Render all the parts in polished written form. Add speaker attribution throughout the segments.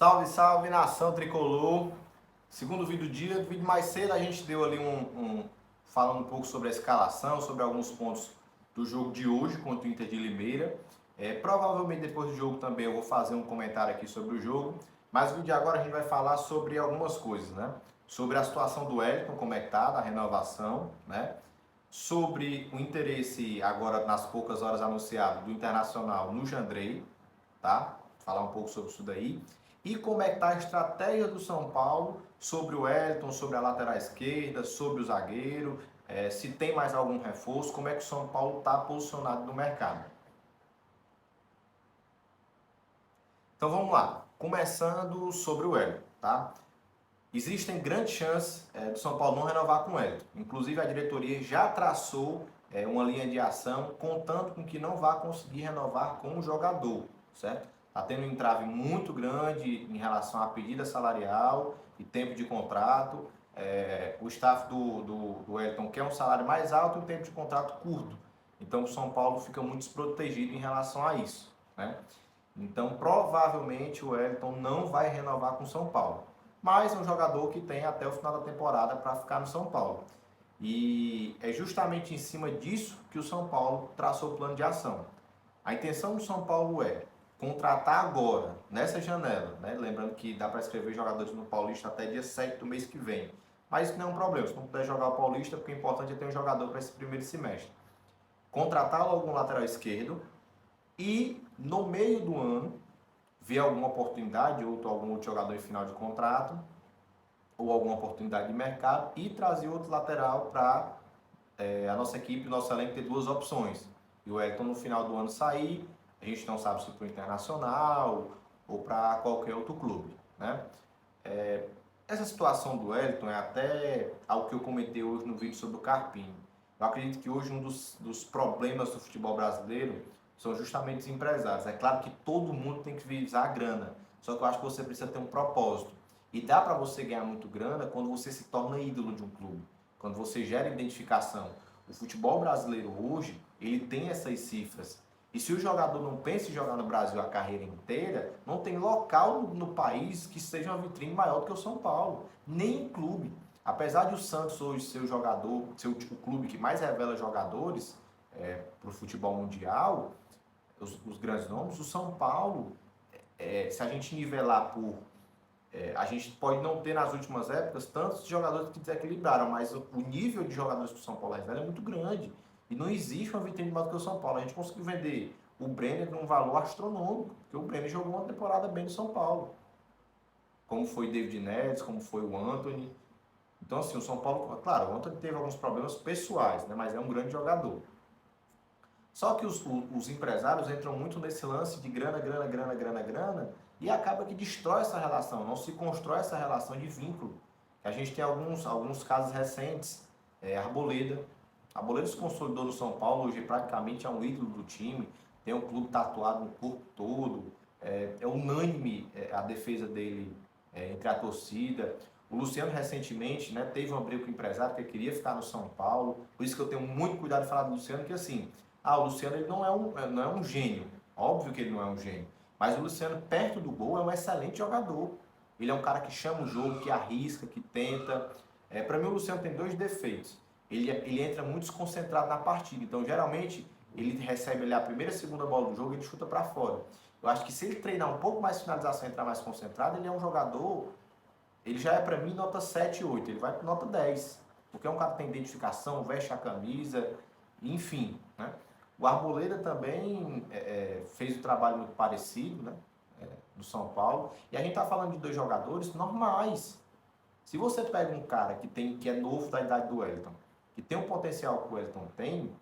Speaker 1: Salve, salve, nação tricolor. Segundo vídeo do dia, vídeo mais cedo a gente deu ali falando um pouco sobre a escalação, sobre alguns pontos do jogo de hoje contra o Inter de Limeira. Provavelmente depois do jogo também eu vou fazer um comentário aqui sobre o jogo, mas no vídeo de agora a gente vai falar sobre algumas coisas, né? Sobre a situação do Wellington, como é que tá, da renovação, né? Sobre o interesse agora nas poucas horas anunciado do Internacional no Jandrei, tá? Falar um pouco sobre isso daí. E como é que está a estratégia do São Paulo sobre o Wellington, sobre a lateral esquerda, sobre o zagueiro, se tem mais algum reforço, como é que o São Paulo está posicionado no mercado. Então vamos lá, começando sobre o Wellington, tá? Existem grandes chances do São Paulo não renovar com o Wellington. Inclusive a diretoria já traçou uma linha de ação contando com que não vai conseguir renovar com o jogador, certo? Está tendo um entrave muito grande em relação à pedida salarial e tempo de contrato. O staff do Wellington quer um salário mais alto e um tempo de contrato curto. Então o São Paulo fica muito desprotegido em relação a isso, né? Então provavelmente o Wellington não vai renovar com o São Paulo. Mas é um jogador que tem até o final da temporada para ficar no São Paulo. E é justamente em cima disso que o São Paulo traçou o plano de ação. A intenção do São Paulo é contratar agora, nessa janela, né? Lembrando que dá para escrever jogadores no Paulista até dia 7 do mês que vem. Mas isso não é um problema, se não puder jogar o Paulista, porque o importante é ter um jogador para esse primeiro semestre. Contratar logo um lateral esquerdo e no meio do ano ver alguma oportunidade, ou algum outro jogador em final de contrato, ou alguma oportunidade de mercado e trazer outro lateral para a nossa equipe, o nosso elenco ter duas opções. E o Wellington no final do ano sair, a gente não sabe se para o Internacional ou para qualquer outro clube, né? Essa situação do Wellington é até algo que eu comentei hoje no vídeo sobre o Carpini. Eu acredito que hoje um dos problemas do futebol brasileiro são justamente os empresários. É claro que todo mundo tem que visar a grana, só que eu acho que você precisa ter um propósito. E dá para você ganhar muito grana quando você se torna ídolo de um clube, quando você gera identificação. O futebol brasileiro hoje, ele tem essas cifras. E se o jogador não pensa em jogar no Brasil a carreira inteira, não tem local no país que seja uma vitrine maior do que o São Paulo, nem clube. Apesar de o Santos hoje ser o jogador, ser o clube que mais revela jogadores para o futebol mundial, os grandes nomes, o São Paulo, se a gente nivelar por a gente pode não ter nas últimas épocas tantos jogadores que desequilibraram, mas o nível de jogadores que o São Paulo revela é muito grande. E não existe uma vitrine maior do que o São Paulo. A gente conseguiu vender o Brenner num valor astronômico, porque o Brenner jogou uma temporada bem no São Paulo. Como foi o David Neres, como foi o Antony. Então, assim, o São Paulo, claro, o Antony teve alguns problemas pessoais, né, mas é um grande jogador. Só que os empresários entram muito nesse lance de grana, grana, grana, grana, grana, e acaba que destrói essa relação, não se constrói essa relação de vínculo. A gente tem alguns casos recentes, Arboleda. Arboleda se consolidou no São Paulo, hoje praticamente é um ídolo do time, tem um clube tatuado no corpo todo, é unânime a defesa dele entre a torcida. O Luciano recentemente, né, teve uma briga com o empresário que queria ficar no São Paulo, por isso que eu tenho muito cuidado de falar do Luciano, que assim, o Luciano ele não é um gênio, óbvio que ele não é um gênio, mas o Luciano perto do gol é um excelente jogador. Ele é um cara que chama o jogo, que arrisca, que tenta. Para mim o Luciano tem dois defeitos. Ele entra muito desconcentrado na partida, então geralmente ele recebe ali a primeira e segunda bola do jogo e ele chuta para fora. Eu acho que se ele treinar um pouco mais de finalização e entrar mais concentrado, ele é um jogador, ele já é para mim nota 7, 8, ele vai para nota 10, porque é um cara que tem identificação, veste a camisa, enfim, né? O Arboleda também fez um trabalho muito parecido, né, do São Paulo. E a gente está falando de dois jogadores normais. Se você pega um cara que é novo da idade do Wellington, que tem um potencial que o Wellington tem,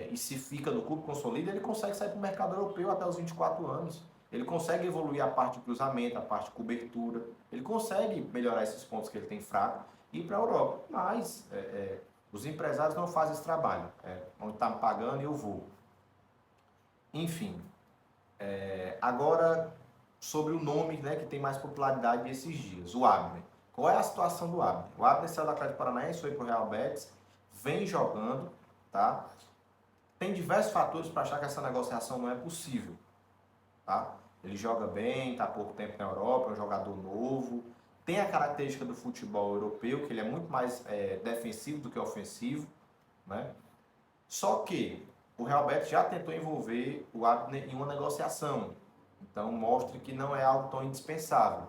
Speaker 1: e se fica no clube consolida, ele consegue sair para o mercado europeu até os 24 anos. Ele consegue evoluir a parte de cruzamento, a parte de cobertura. Ele consegue melhorar esses pontos que ele tem fraco e ir para a Europa. Mas os empresários não fazem esse trabalho. Onde está me pagando, eu vou. Enfim. Agora, sobre o nome, né, que tem mais popularidade esses dias, o Abner. Qual é a situação do Abner? O Abner saiu do Atlético Paranaense, foi para o Real Betis, vem jogando, tá? Tem diversos fatores para achar que essa negociação não é possível, tá? Ele joga bem, está há pouco tempo na Europa, é um jogador novo. Tem a característica do futebol europeu, que ele é muito mais defensivo do que ofensivo, né? Só que o Real Betis já tentou envolver o Abner em uma negociação. Então mostra que não é algo tão indispensável.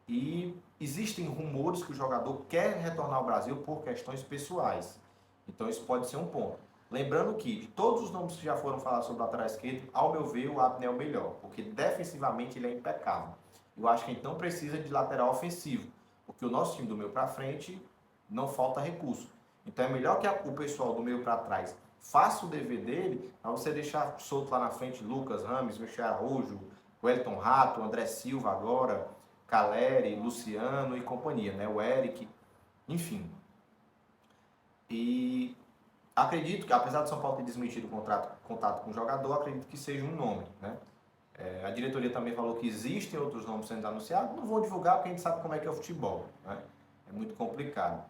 Speaker 1: E existem rumores que o jogador quer retornar ao Brasil por questões pessoais. Então isso pode ser um ponto. Lembrando que, de todos os nomes que já foram falados sobre o lateral esquerdo, ao meu ver, o Abner é o melhor, porque defensivamente ele é impecável. Eu acho que a gente não precisa de lateral ofensivo, porque o nosso time do meio para frente não falta recurso. Então é melhor que o pessoal do meio para trás faça o dever dele, para você deixar solto lá na frente Lucas Rames, Michel Araújo, Wellington Rato, André Silva agora, Caleri, Luciano e companhia, né? O Eric, enfim. E acredito que, apesar do São Paulo ter desmentido o contato com o jogador, acredito que seja um nome, né? A diretoria também falou que existem outros nomes sendo anunciados, não vou divulgar porque a gente sabe como é que é o futebol, né? É muito complicado.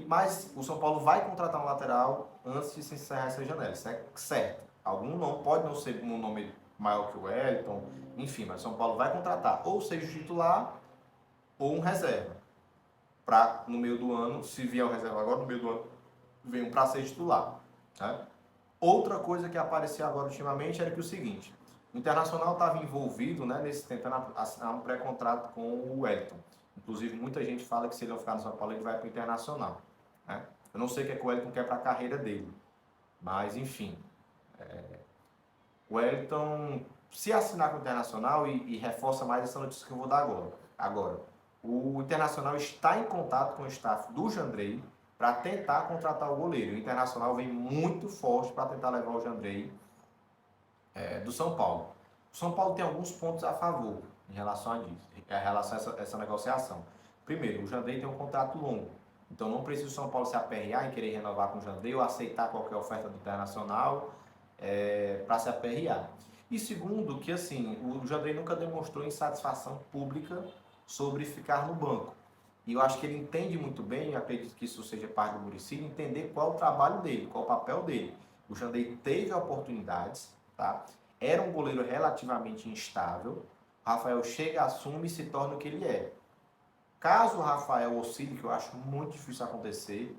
Speaker 1: Mas o São Paulo vai contratar um lateral antes de se encerrar essa janela, isso é certo. Algum nome, pode não ser um nome maior que o Wellington, enfim, mas o São Paulo vai contratar ou seja o titular ou um reserva. Para no meio do ano, se vier o reserva agora, no meio do ano, vem um para ser titular. Né? Outra coisa que apareceu agora ultimamente era que o seguinte, o Internacional estava envolvido, né, tentando assinar um pré-contrato com o Wellington. Inclusive, muita gente fala que se ele não ficar no São Paulo, ele vai para o Internacional. Né? Eu não sei o que o Wellington quer para a carreira dele. Mas, enfim. O Wellington, se assinar com o Internacional, e reforça mais essa notícia que eu vou dar agora. O Internacional está em contato com o staff do Jandrei para tentar contratar o goleiro. O Internacional vem muito forte para tentar levar o Jandrei do São Paulo. O São Paulo tem alguns pontos a favor em relação a essa negociação. Primeiro, o Jandrei tem um contrato longo, então não precisa o São Paulo se aperrear em querer renovar com o Jandrei ou aceitar qualquer oferta do Internacional para se aperrear. E segundo, que assim, o Jandrei nunca demonstrou insatisfação pública sobre ficar no banco. E eu acho que ele entende muito bem, acredito que isso seja parte do Muricy, entender qual é o trabalho dele, qual é o papel dele. O Jandrei teve oportunidades, tá? Era um goleiro relativamente instável. O Rafael chega, assume e se torna o que ele é. Caso o Rafael oscile, que eu acho muito difícil acontecer,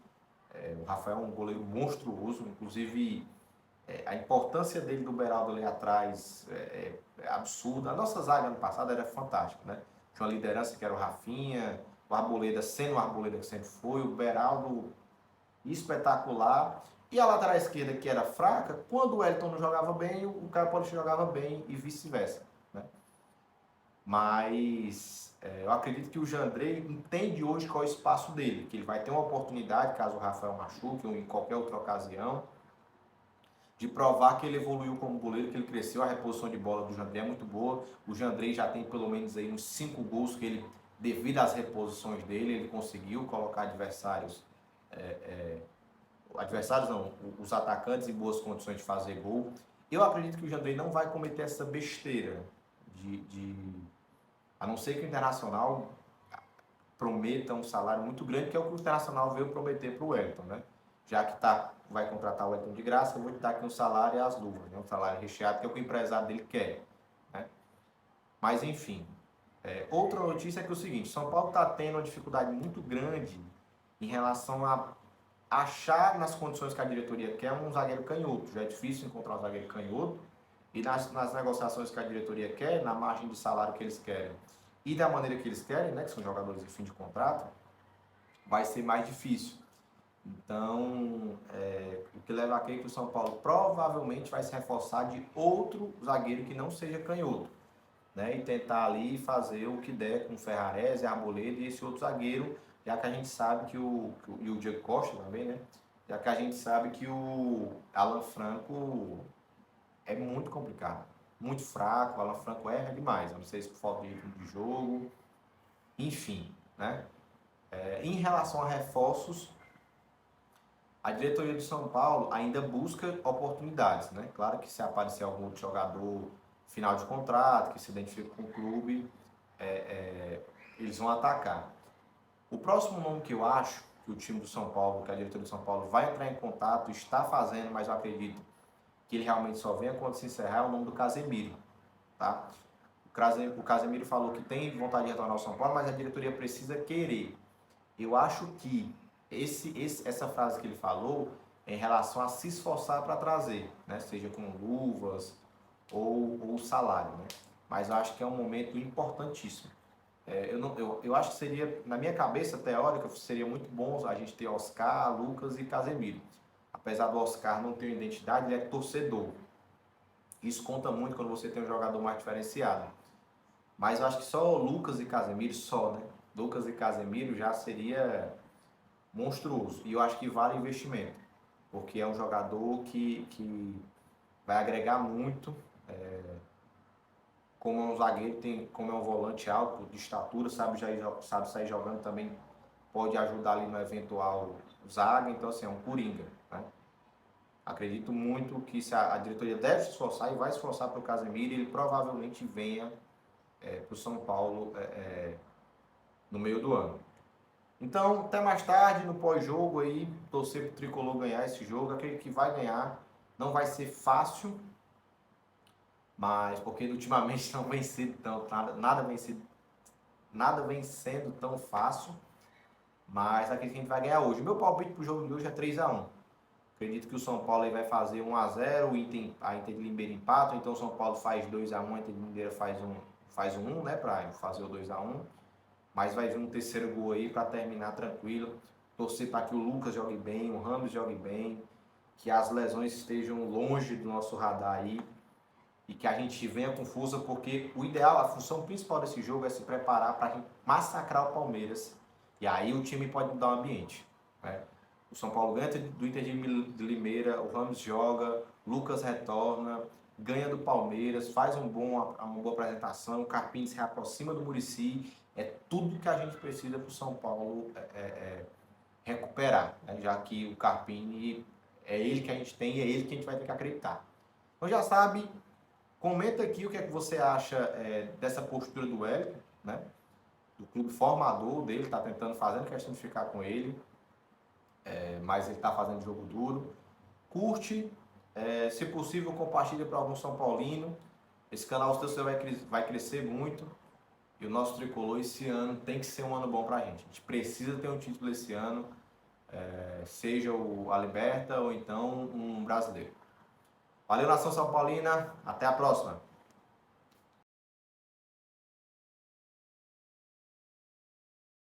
Speaker 1: o Rafael é um goleiro monstruoso, inclusive a importância dele do Beraldo ali atrás é absurda. A nossa zaga ano passado era fantástica, né? Tinha uma liderança que era o Rafinha, o Arboleda sendo o Arboleda que sempre foi, o Beraldo espetacular. E a lateral esquerda, que era fraca, quando o Wellington não jogava bem, o Caio Paulista jogava bem e vice-versa. Né? Mas eu acredito que o Jandrei entende hoje qual é o espaço dele, que ele vai ter uma oportunidade, caso o Rafael machuque ou em qualquer outra ocasião, de provar que ele evoluiu como goleiro, que ele cresceu. A reposição de bola do Jandrei é muito boa. O Jandrei já tem pelo menos aí uns 5 gols que ele, devido às reposições dele, ele conseguiu colocar adversários não, os atacantes em boas condições de fazer gol. Eu acredito que o Jandrei não vai cometer essa besteira a não ser que o Internacional prometa um salário muito grande, que é o que o Internacional veio prometer para o Wellington, né? Já que vai contratar o Wellington de graça, eu vou te dar aqui um salário e as luvas, né? Um salário recheado, que é o que o empresário dele quer. Né? Mas, enfim. Outra notícia é que é o seguinte, São Paulo está tendo uma dificuldade muito grande em relação a achar nas condições que a diretoria quer um zagueiro canhoto. Já é difícil encontrar um zagueiro canhoto. E nas negociações que a diretoria quer, na margem de salário que eles querem e da maneira que eles querem, né, que são jogadores de fim de contrato, vai ser mais difícil. Então, o que leva a crer que o São Paulo provavelmente vai se reforçar de outro zagueiro que não seja canhoto. Né, e tentar ali fazer o que der com o Ferrarese, Arboleda e esse outro zagueiro, já que a gente sabe que e o Diego Costa também, né? Já que a gente sabe que o Alan Franco é muito complicado, muito fraco, o Alan Franco erra demais, eu não sei se por falta de ritmo de jogo, enfim, né? Em relação a reforços, a diretoria do São Paulo ainda busca oportunidades, né? Claro que se aparecer algum outro jogador final de contrato, que se identifica com o clube, eles vão atacar. O próximo nome que eu acho que o time do São Paulo, que a diretoria do São Paulo vai entrar em contato, está fazendo, mas eu acredito que ele realmente só venha quando se encerrar, é o nome do Casemiro. tá? O Casemiro falou que tem vontade de retornar ao São Paulo, mas a diretoria precisa querer. Eu acho que essa frase que ele falou é em relação a se esforçar para trazer, né? Seja com luvas ou salário, né? Mas eu acho que é um momento importantíssimo. Eu acho que seria, na minha cabeça teórica, seria muito bom a gente ter Oscar, Lucas e Casemiro. Apesar do Oscar não ter identidade, ele é torcedor. Isso conta muito quando você tem um jogador mais diferenciado. Mas eu acho que só Lucas e Casemiro, né? Lucas e Casemiro já seria monstruoso. E eu acho que vale investimento. Porque é um jogador que vai agregar muito. Como é um zagueiro, como é um volante alto, de estatura, sabe sair jogando também, pode ajudar ali no eventual zaga. Então, assim, é um coringa, né? Acredito muito que se a diretoria deve se esforçar e vai se esforçar para o Casemiro, ele provavelmente venha para o São Paulo no meio do ano. Então, até mais tarde, no pós-jogo aí, torcer para o Tricolor ganhar esse jogo. Acredito que vai ganhar. Não vai ser fácil, mas porque ultimamente não vem sendo nada vem sendo tão fácil. Mas acredito que a gente vai ganhar hoje. O meu palpite para o jogo de hoje é 3-1. Acredito que o São Paulo aí vai fazer 1-0, a Inter de Limeira empata, então o São Paulo faz 2-1, a Inter de Limeira faz um 1, né, para fazer o 2-1. Mas vai vir um terceiro gol aí para terminar tranquilo. Torcer para que o Lucas jogue bem, o Ramos jogue bem, que as lesões estejam longe do nosso radar aí e que a gente venha com força, porque o ideal, a função principal desse jogo é se preparar para massacrar o Palmeiras. E aí o time pode mudar o ambiente, né? O São Paulo ganha do Inter de Limeira, o Ramos joga, Lucas retorna, ganha do Palmeiras, faz uma boa apresentação, o Carpini se reaproxima do Muricy. É tudo que a gente precisa para o São Paulo recuperar, né? Já que o Carpini é ele que a gente tem e é ele que a gente vai ter que acreditar. Então já sabe, comenta aqui o que é que você acha dessa postura do Wellington, né? Do clube formador dele, está tentando, fazendo questão de ficar com ele. Mas ele está fazendo jogo duro. Curte, se possível compartilha para algum São Paulino. Esse canal seu vai crescer muito. E o nosso tricolor esse ano tem que ser um ano bom para a gente. A gente precisa ter um título esse ano, seja a Liberta ou então um brasileiro. Valeu, nação São Paulina, até a próxima.